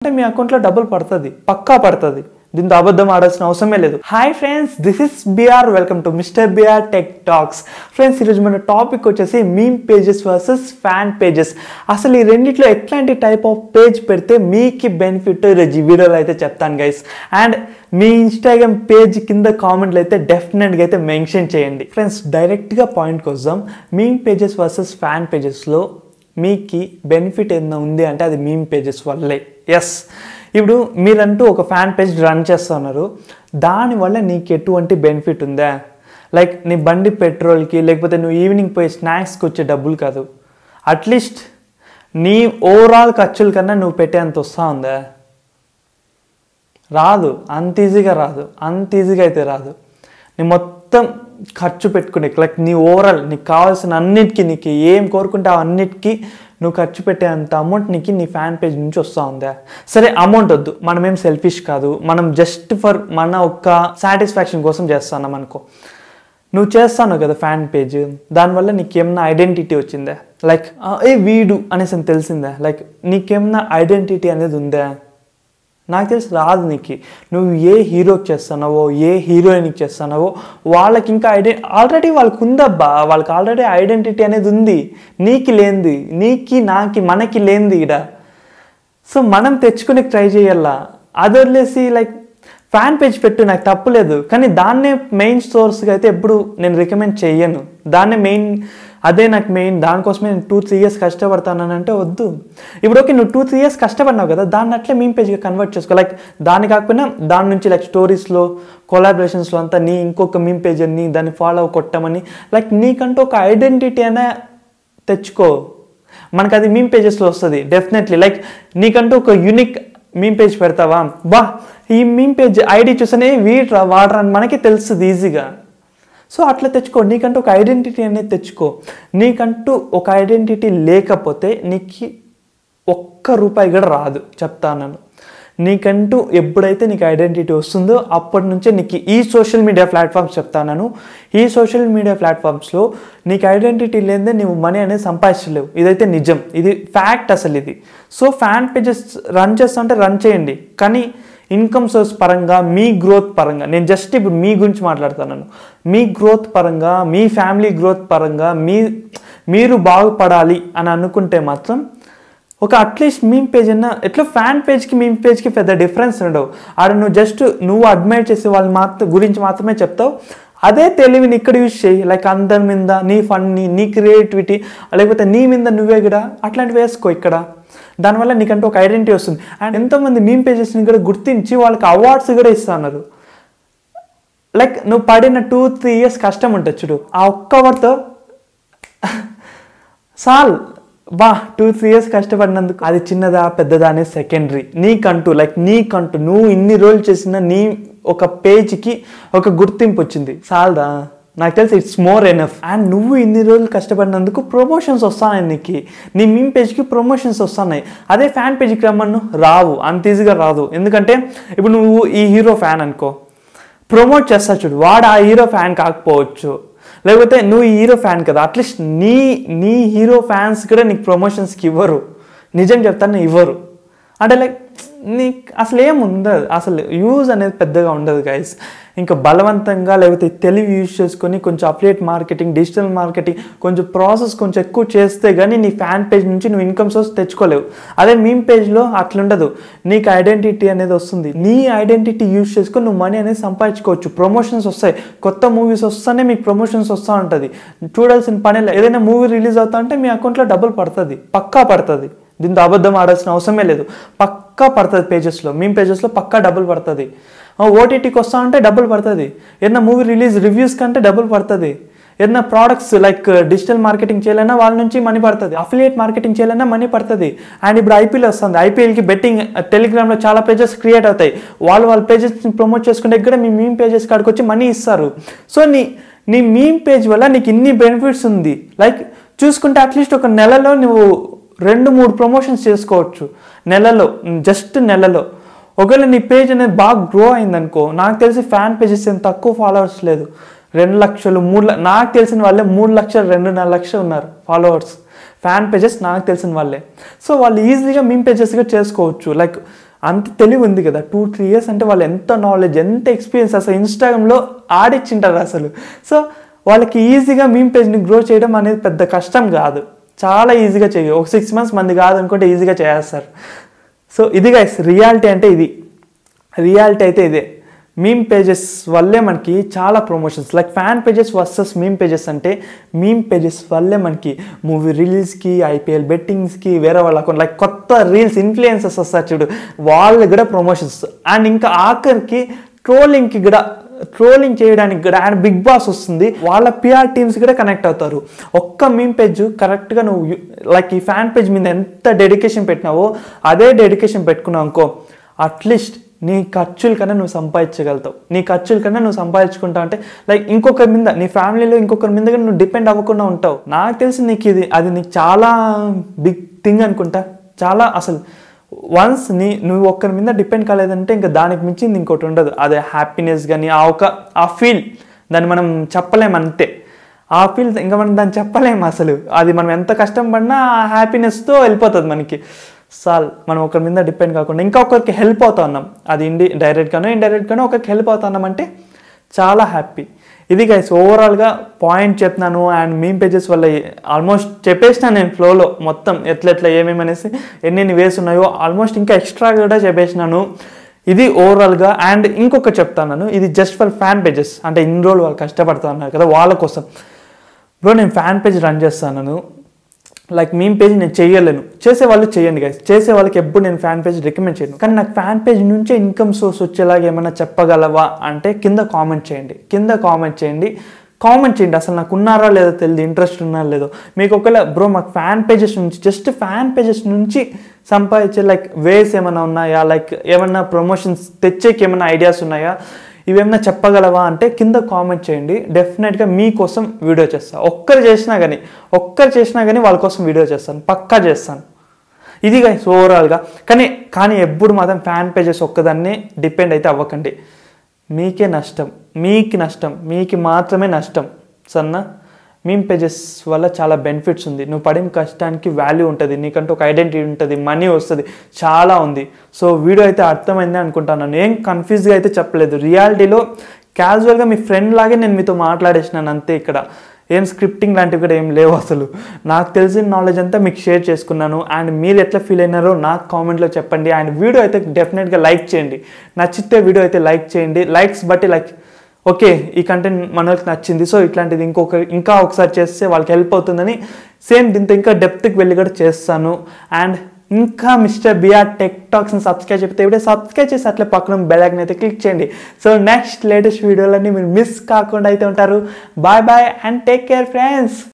అంటే మీ అకౌంట్లో డబ్బులు పడుతుంది, పక్కా పడుతుంది. దీంతో అబద్ధం ఆడాల్సిన అవసరమే లేదు. Hi friends, this is BR. Welcome to mister BR tech talks. Friends, ఈరోజు మన టాపిక్ వచ్చేసి meme pages versus fan pages. అసలు ఈ రెండిట్లో ఎట్లాంటి టైప్ ఆఫ్ పేజ్ పెడితే మీకు బెనిఫిట్ ఈరోజు ఈ వీడియోలో అయితే చెప్తాను guys. And me Instagram page కింద కామెంట్లు అయితే డెఫినెట్గా అయితే మెన్షన్ చేయండి. ఫ్రెండ్స్, డైరెక్ట్గా పాయింట్కి వద్దాం. మీమ్ పేజెస్ వర్సెస్ ఫ్యాన్ పేజెస్లో మీకు బెనిఫిట్ ఏదైనా ఉంది అంటే అది మీమ్ పేజెస్ వల్లే. ఎస్, ఇప్పుడు మీరంటూ ఒక ఫ్యాన్ పేజ్ రన్ చేస్తున్నారు, దానివల్ల నీకు ఎటువంటి బెనిఫిట్ ఉందా? లైక్ నీ బండి పెట్రోల్కి, లేకపోతే నువ్వు ఈవినింగ్ పోయి స్నాక్స్కి వచ్చే డబ్బులు కాదు, అట్లీస్ట్ నీ ఓవరాల్ ఖర్చుల కన్నా నువ్వు పెట్టేంత వస్తూ ఉందా? రాదు, అంత ఈజీగా రాదు, అంత ఈజీగా అయితే రాదు. నీ మొత్తం ఖర్చు పెట్టుకునే, లైక్ నీ ఓవరాల్ నీకు కావాల్సిన అన్నిటికీ, నీకు ఏం కోరుకుంటే అన్నిటికీ నువ్వు ఖర్చు పెట్టేంత అమౌంట్ నీకు నీ ఫ్యాన్ పేజ్ నుంచి వస్తూ ఉందా? సరే, అమౌంట్ వద్దు, మనమేం సెల్ఫిష్ కాదు, మనం జస్ట్ ఫర్ మన ఒక్క సాటిస్ఫాక్షన్ కోసం చేస్తున్నాం అనుకో. నువ్వు చేస్తాను కదా ఫ్యాన్ పేజ్, దానివల్ల నీకేమన్నా ఐడెంటిటీ వచ్చిందా? లైక్ ఏ వీడు అనేసి తెలిసిందా? లైక్ నీకేమన్నా ఐడెంటిటీ అనేది ఉందా? నాకు తెలిసి రాదు. నీకు నువ్వు ఏ హీరోకి చేస్తున్నావో, ఏ హీరోయిన్కి చేస్తున్నావో వాళ్ళకి ఇంకా ఆల్రెడీ వాళ్ళకి ఉందబ్బా, వాళ్ళకి ఆల్రెడీ ఐడెంటిటీ అనేది ఉంది. నీకు లేనిది, నాకి మనకి లేనిది ఈడ. సో మనం తెచ్చుకునే ట్రై చేయాలా. అది వదిలేసి లైక్ ఫ్యాన్ పేజ్ పెట్టు, నాకు తప్పులేదు, కానీ దాన్నే మెయిన్ సోర్స్గా అయితే ఎప్పుడు నేను రికమెండ్ చెయ్యను. దాన్నే మెయిన్, అదే నాకు మెయిన్, దానికోసమే నేను 2-3 years కష్టపడతానంటే వద్దు. ఇప్పుడు ఓకే, నువ్వు 2-3 years కష్టపడినావు కదా, దాన్ని అట్లే మీమ్ పేజ్గా కన్వర్ట్ చేసుకో. లైక్ దాన్ని కాకపోయినా దాని నుంచి లైక్ స్టోరీస్లో, కొలాబరేషన్స్లో అంతా నీ ఇంకొక మీమ్ పేజ్ అని దాన్ని ఫాలో కొట్టమని, లైక్ నీకంటూ ఒక ఐడెంటిటీ అయినా తెచ్చుకో. మనకు అది మీమ్ పేజెస్లో వస్తుంది డెఫినెట్లీ. లైక్ నీకంటూ ఒక యూనిక్ మీమ్ పేజ్ పెడతావా, బా ఈ మీమ్ పేజ్ ఐడి చూసనే వీడ్రా వాడరా అని మనకి తెలుస్తుంది ఈజీగా. సో అట్లా తెచ్చుకో, నీకంటూ ఒక ఐడెంటిటీ అనేది తెచ్చుకో. నీకంటూ ఒక ఐడెంటిటీ లేకపోతే నీకు ₹1 కూడా రాదు, చెప్తాను. నీకంటూ ఎప్పుడైతే నీకు ఐడెంటిటీ వస్తుందో అప్పటి నుంచే నీకు ఈ సోషల్ మీడియా ప్లాట్ఫామ్స్ చెప్తాను. ఈ సోషల్ మీడియా ప్లాట్ఫామ్స్లో నీకు ఐడెంటిటీ లేదే నువ్వు మనీ అనేది సంపాదించలేవు. ఇదైతే నిజం, ఇది ఫ్యాక్ట్ అసలు ఇది. సో ఫ్యాన్ పేజెస్ రన్ చేస్తుంటే రన్ చేయండి, కానీ ఇన్కమ్ సోర్స్ పరంగా, మీ గ్రోత్ పరంగా, నేను జస్ట్ ఇప్పుడు మీ గురించి మాట్లాడుతున్నాను. మీ గ్రోత్ పరంగా, మీ ఫ్యామిలీ గ్రోత్ పరంగా, మీరు బాగుపడాలి అని అనుకుంటే మాత్రం ఒక అట్లీస్ట్ మీమ్ పేజ్ అన్నా, ఎట్లా ఫ్యాన్ పేజ్కి మీమ్ పేజ్కి పెద్ద డిఫరెన్స్ ఉండవు. ఆడ నువ్వు జస్ట్ నువ్వు అడ్మైర్ చేసే వాళ్ళ గురించి మాత్రమే చెప్తావు. అదే తెలివిని ఇక్కడ యూజ్ చేయి. లైక్ అందరి మీద నీ ఫన్నీ, నీ క్రియేటివిటీ, లేకపోతే నీ మీద నువ్వే కూడా అట్లాంటివి వేసుకో ఇక్కడ. దానివల్ల నీకంటూ ఒక ఐడెంటిటీ వస్తుంది. అండ్ ఎంతోమంది మీమ్ పేజెస్ని కూడా గుర్తించి వాళ్ళకి అవార్డ్స్ కూడా ఇస్తున్నారు. లైక్ నువ్వు పడిన 2-3 years కష్టం ఉంటుంది చూడు, ఆ ఒక్క అవార్డ్తో సాల్ బా 2-3 years కష్టపడినందుకు. అది చిన్నదా పెద్దదా అనేది సెకండరీ. నీకంటూ నువ్వు ఇన్ని రోజులు చేసిన నీ ఒక పేజ్కి ఒక గుర్తింపు వచ్చింది, సాల్దా? నాకు తెలిసి ఇట్స్ మోర్ ఎనఫ్. అండ్ నువ్వు ఇన్ని రోజులు కష్టపడినందుకు ప్రమోషన్స్ వస్తున్నాయి, నీకు నీ మీమ్ పేజ్కి ప్రమోషన్స్ వస్తున్నాయి. అదే ఫ్యాన్ పేజ్కి రమ్మను, రావు, అంత ఈజీగా రాదు. ఎందుకంటే ఇప్పుడు నువ్వు ఈ హీరో ఫ్యాన్ అనుకో, ప్రమోట్ చేస్తా చూడు, వాడు ఆ హీరో ఫ్యాన్ కాకపోవచ్చు, లేకపోతే నువ్వు ఈ హీరో ఫ్యాన్ కదా, అట్లీస్ట్ నీ హీరో ఫ్యాన్స్ కూడా నీకు ప్రమోషన్స్కి ఇవ్వరు. నిజం చెప్తాను, ఇవ్వరు. అంటే లైక్ నీకు అసలు ఏముండదు, అసలు యూజ్ అనేది పెద్దగా ఉండదు గైస్. ఇంకా బలవంతంగా లేకపోతే తెలివి యూజ్ చేసుకొని కొంచెం అఫిలియేట్ మార్కెటింగ్, డిజిటల్ మార్కెటింగ్, కొంచెం ప్రాసెస్ కొంచెం ఎక్కువ చేస్తే కానీ నీ ఫ్యాన్ పేజ్ నుంచి నువ్వు ఇన్కమ్ సోర్స్ తెచ్చుకోలేవు. అదే మీమ్ పేజ్లో అట్లుండదు. నీకు ఐడెంటిటీ అనేది వస్తుంది, నీ ఐడెంటిటీ యూజ్ చేసుకొని నువ్వు మనీ అనేది సంపాదించుకోవచ్చు. ప్రమోషన్స్ వస్తాయి, కొత్త మూవీస్ వస్తానే మీకు ప్రమోషన్స్ వస్తూ ఉంటుంది. చూడాల్సిన పని లేదు. ఏదైనా మూవీ రిలీజ్ అవుతా అంటే మీ అకౌంట్లో డబ్బులు పడుతుంది, పక్కా పడుతుంది. దీంతో అబద్ధం ఆడాల్సిన అవసరమే లేదు, పక్కా పడుతుంది. పేజెస్లో, మీమ్ పేజెస్లో పక్కా డబ్బులు పడుతుంది. ఓటీటీకి వస్తా అంటే డబ్బులు పడుతుంది. ఏదైనా మూవీ రిలీజ్ రివ్యూస్ కంటే డబ్బులు పడుతుంది. ఏదైనా ప్రోడక్ట్స్ లైక్ డిజిటల్ మార్కెటింగ్ చేయాలన్నా వాళ్ళ నుంచి మనీ పడుతుంది. అఫిలియేట్ మార్కెటింగ్ చేయాలన్నా మనీ పడుతుంది. అండ్ ఇప్పుడు ఐపీఎల్ వస్తుంది, ఐపీఎల్కి బెట్టింగ్ టెలిగ్రామ్లో చాలా పేజెస్ క్రియేట్ అవుతాయి. వాళ్ళ పేజెస్ని ప్రమోట్ చేసుకుంటే కూడా మీ మీమ్ పేజెస్ కాడికి వచ్చి మనీ ఇస్తారు. సో నీ మీమ్ పేజ్ వల్ల నీకు ఇన్ని బెనిఫిట్స్ ఉంది. లైక్ చూసుకుంటే అట్లీస్ట్ ఒక నెలలో నువ్వు 2-3 ప్రమోషన్స్ చేసుకోవచ్చు నెలలో, జస్ట్ నెలలో. ఒకవేళ నీ పేజ్ అనేది బాగా గ్రో అయిందనుకో, నాకు తెలిసి ఫ్యాన్ పేజెస్ ఏం తక్కువ ఫాలోవర్స్ లేదు, 2 లక్షలు 3 లక్షలు, నాకు తెలిసిన వాళ్ళే 3 లక్షలు 2.5 లక్షలు ఉన్నారు ఫాలోవర్స్ ఫ్యాన్ పేజెస్, నాకు తెలిసిన వాళ్ళే. సో వాళ్ళు ఈజీగా మీమ్ పేజెస్గా చేసుకోవచ్చు. లైక్ అంత తెలివి ఉంది కదా. 2-3 years అంటే వాళ్ళు ఎంత నాలెడ్జ్, ఎంత ఎక్స్పీరియన్స్ అసలు ఇన్స్టాగ్రామ్లో ఆడిచ్చింటారు అసలు. సో వాళ్ళకి ఈజీగా మీమ్ పేజ్ని గ్రో చేయడం అనేది పెద్ద కష్టం కాదు, చాలా ఈజీగా చేయ. ఒక 6 months మంది కాదనుకుంటే ఈజీగా చేస్తారు. సో ఇది గైస్ రియాలిటీ అంటే ఇది, రియాలిటీ అయితే ఇదే. మీమ్ పేజెస్ వల్లే మనకి చాలా promotions, like fan pages versus meme pages అంటే మీమ్ పేజెస్ వల్లే మనకి మూవీ రిలీజ్కి, IPL బెట్టింగ్స్కి, వేరే వాళ్ళ అకౌంట్ లైక్ కొత్త రీల్స్ ఇన్ఫ్లుయెన్సర్స్ వస్తారు చూడు, వాళ్ళకి కూడా ప్రమోషన్స్. అండ్ ఇంకా ఆఖరికి ట్రోలింగ్కి కూడా, ట్రోలింగ్ చేయడానికి కూడా అండ్ బిగ్ బాస్ వస్తుంది, వాళ్ళ PR టీమ్స్ కూడా కనెక్ట్ అవుతారు. ఒక్క మీమ్ పేజ్ కరెక్ట్గా నువ్వు లైక్ ఈ ఫ్యాన్ పేజ్ మీద ఎంత డెడికేషన్ పెట్టినావో అదే డెడికేషన్ పెట్టుకున్నావు అనుకో, అట్లీస్ట్ నీ ఖర్చుల కన్నా నువ్వు సంపాదించగలుగుతావు. నీ ఖర్చుల కన్నా నువ్వు సంపాదించుకుంటావు అంటే లైక్ ఇంకొకరి మీద, నీ ఫ్యామిలీలో ఇంకొకరి మీద నువ్వు డిపెండ్ అవ్వకుండా ఉంటావు. నాకు తెలిసి నీకు అది నీకు చాలా బిగ్ థింగ్ అనుకుంటా. చాలా అసలు వన్స్ నువ్వు ఒక్కరి మీద డిపెండ్ కాలేదంటే ఇంకా దానికి మించింది ఇంకోటి ఉండదు. అదే హ్యాపీనెస్ కానీ ఆ ఫీల్ దాన్ని మనం చెప్పలేము అంతే. ఆ ఫీల్ ఇంకా మనం దాన్ని చెప్పలేము అసలు. అది మనం ఎంత కష్టం పడినా ఆ హ్యాపీనెస్తో వెళ్ళిపోతుంది మనకి. మనం ఒకరి మీద డిపెండ్ కాకుండా ఇంకా ఒకరికి హెల్ప్ అవుతా ఉన్నాం, అది డైరెక్ట్గానో ఇండైరెక్ట్గానో ఒకరికి హెల్ప్ అవుతా ఉన్నాం అంటే చాలా హ్యాపీ. ఇది గైస్ ఓవరాల్గా పాయింట్ చెప్తున్నాను. అండ్ మీమ్ పేజెస్ వల్ల ఆల్మోస్ట్ చెప్పేసిన నేను ఫ్లోలో మొత్తం ఎట్లెట్లా ఏమేమి అనేసి ఎన్ని వేస్ ఉన్నాయో ఆల్మోస్ట్ ఇంకా ఎక్స్ట్రా కూడా చెప్పేసినాను. ఇది ఓవరాల్గా. అండ్ ఇంకొక చెప్తాను, ఇది జస్ట్ ఫర్ ఫ్యాన్ పేజెస్, అంటే ఇన్ని రోజులు వాళ్ళు కష్టపడుతూ ఉన్నారు కదా వాళ్ళ కోసం. బ్రో నేను ఫ్యాన్ పేజ్ రన్ చేస్తాను, లైక్ మీమ్ పేజ్ నేను చేయలేను, చేసే వాళ్ళు చేయండి గైస్. చేసే వాళ్ళకి ఎప్పుడు నేను ఫ్యాన్ పేజ్ రికమెండ్ చేయను. కానీ నాకు ఫ్యాన్ పేజ్ నుంచే ఇన్కమ్ సోర్స్ వచ్చేలాగా ఏమైనా చెప్పగలవా అంటే కింద కామెంట్ చేయండి. అసలు నాకు ఉన్నారా లేదో తెలియదు, ఇంట్రెస్ట్ ఉన్నారా లేదో. మీకు ఒకవేళ బ్రో మాకు ఫ్యాన్ పేజెస్ నుంచి, జస్ట్ ఫ్యాన్ పేజెస్ నుంచి సంపాదించే లైక్ వేస్ ఏమైనా ఉన్నాయా, లైక్ ఏమన్నా ప్రమోషన్స్ తెచ్చేకి ఏమైనా ఐడియాస్ ఉన్నాయా, ఇవేమన్నా చెప్పగలవా అంటే కింద కామెంట్ చేయండి. డెఫినెట్గా మీకోసం వీడియో చేస్తాను. ఒక్కరు చేసినా కానీ వాళ్ళ కోసం వీడియో చేస్తాను, పక్కా చేస్తాను. ఇది గైస్ ఓవరాల్గా. కానీ ఎప్పుడు మాత్రం ఫ్యాన్ పేజెస్ ఒక్కదాన్ని డిపెండ్ అయితే అవ్వకండి. మీకే నష్టం, మీకు మాత్రమే నష్టం. సన్నా మీమ్ పేజెస్ వల్ల చాలా బెనిఫిట్స్ ఉంది. నువ్వు పడిన కష్టానికి వాల్యూ ఉంటుంది, నీకంటూ ఒక ఐడెంటిటీ ఉంటుంది, మనీ వస్తుంది, చాలా ఉంది. సో వీడియో అయితే అర్థమైంది అనుకుంటున్నాను, ఏం కన్ఫ్యూజ్గా అయితే చెప్పలేదు. రియాలిటీలో క్యాజువల్గా మీ ఫ్రెండ్ లాగే నేను మీతో మాట్లాడేసినాను అంతే. ఇక్కడ ఏం స్క్రిప్టింగ్ లాంటివి కూడా ఏం లేవు అసలు. నాకు తెలిసిన నాలెడ్జ్ అంతా మీకు షేర్ చేసుకున్నాను. అండ్ మీరు ఎట్లా ఫీల్ అయినారో నాకు కామెంట్లో చెప్పండి. అండ్ వీడియో అయితే డెఫినెట్గా లైక్ చేయండి, నచ్చితే వీడియో అయితే లైక్ చేయండి. లైక్స్ బట్టి లైక్ ఓకే ఈ కంటెంట్ మనకి నచ్చింది, సో ఇట్లాంటిది ఇంకా ఒకసారి చేస్తే వాళ్ళకి హెల్ప్ అవుతుందని సేమ్ దీంతో ఇంకా డెప్త్కి వెళ్ళి కూడా చేస్తాను. అండ్ ఇంకా మిస్టర్ బిఆర్ టెక్ టాక్స్ని సబ్స్క్రైబ్ చెప్తే ఇప్పుడే సబ్స్క్రైబ్ చేసి అట్లే పక్కన బెల్ ఐకాన్ అయితే క్లిక్ చేయండి. సో నెక్స్ట్ లేటెస్ట్ వీడియోలన్నీ మీరు మిస్ కాకుండా అయితే ఉంటారు. Bye and take care friends.